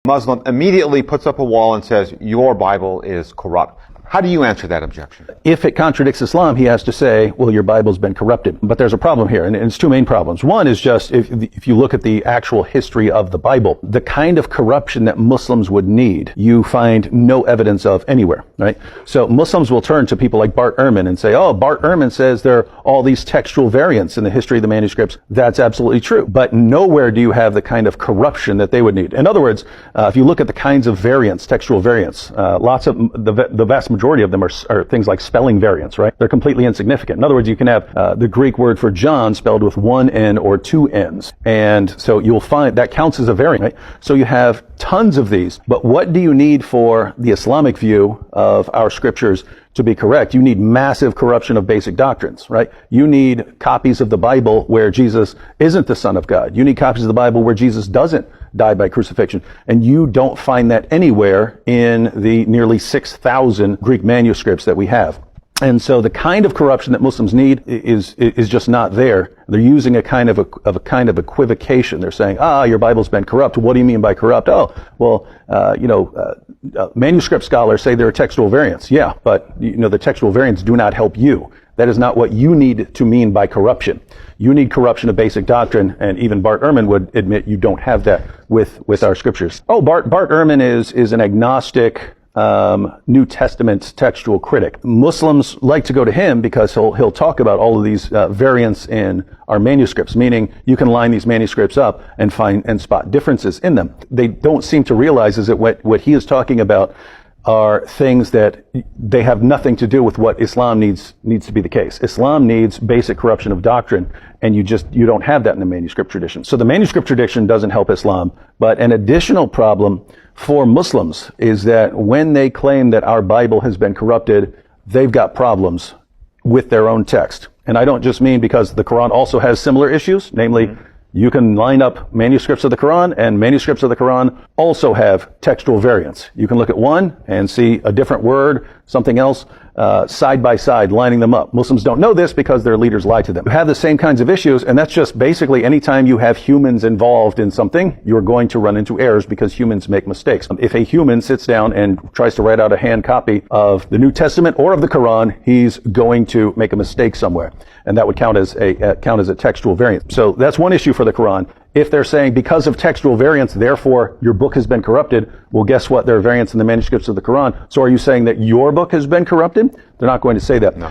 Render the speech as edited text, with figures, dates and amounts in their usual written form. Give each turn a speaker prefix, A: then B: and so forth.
A: Muslim immediately puts up a wall and says, your Bible is corrupt. How do you answer that objection?
B: If it contradicts Islam, he has to say, well, your Bible's been corrupted. But there's a problem here, and it's two main problems. One is just, if you look at the actual history of the Bible, the kind of corruption that Muslims would need, you find no evidence of anywhere, right? So Muslims will turn to people like Bart Ehrman and say, oh, Bart Ehrman says there are all these textual variants in the history of the manuscripts. That's absolutely true. But nowhere do you have the kind of corruption that they would need. In other words, if you look at the kinds of variants, textual variants, lots of the vast majority of them are things like spelling variants, right? They're completely insignificant. In other words, you can have the Greek word for John spelled with one N or two N's. And so you'll find that counts as a variant, right? So you have tons of these. But what do you need for the Islamic view of our scriptures to be correct? You need massive corruption of basic doctrines, right? You need copies of the Bible where Jesus isn't the Son of God. You need copies of the Bible where Jesus doesn't die by crucifixion. And you don't find that anywhere in the nearly 6,000 Greek manuscripts that we have. And so the kind of corruption that Muslims need is just not there. They're using a kind of equivocation. They're saying, your Bible's been corrupt. What do you mean by corrupt? Oh, well, manuscript scholars say there are textual variants. Yeah, but the textual variants do not help you. That is not what you need to mean by corruption. You need corruption of basic doctrine, and even Bart Ehrman would admit you don't have that with our scriptures. Oh, Bart Ehrman is an agnostic New Testament textual critic. Muslims like to go to him because he'll talk about all of these variants in our manuscripts, meaning you can line these manuscripts up and find and spot differences in them. They don't seem to realize is that what he is talking about are things that they have nothing to do with what Islam needs to be the case. Islam needs basic corruption of doctrine, and you don't have that in the manuscript tradition. So the manuscript tradition doesn't help Islam. But an additional problem for Muslims is that when they claim that our Bible has been corrupted, they've got problems with their own text. And I don't just mean because the Quran also has similar issues, namely, you can line up manuscripts of the Quran, and manuscripts of the Quran also have textual variants. You can look at one and see a different word, something else, side by side, lining them up. Muslims don't know this because their leaders lie to them. You have the same kinds of issues, and that's just basically anytime you have humans involved in something, you're going to run into errors because humans make mistakes. If a human sits down and tries to write out a hand copy of the New Testament or of the Quran, he's going to make a mistake somewhere, and that would count as a textual variant. So that's one issue for the Quran. If they're saying because of textual variants, therefore your book has been corrupted, well, guess what? There are variants in the manuscripts of the Quran. So are you saying that your book has been corrupted? They're not going to say that. No.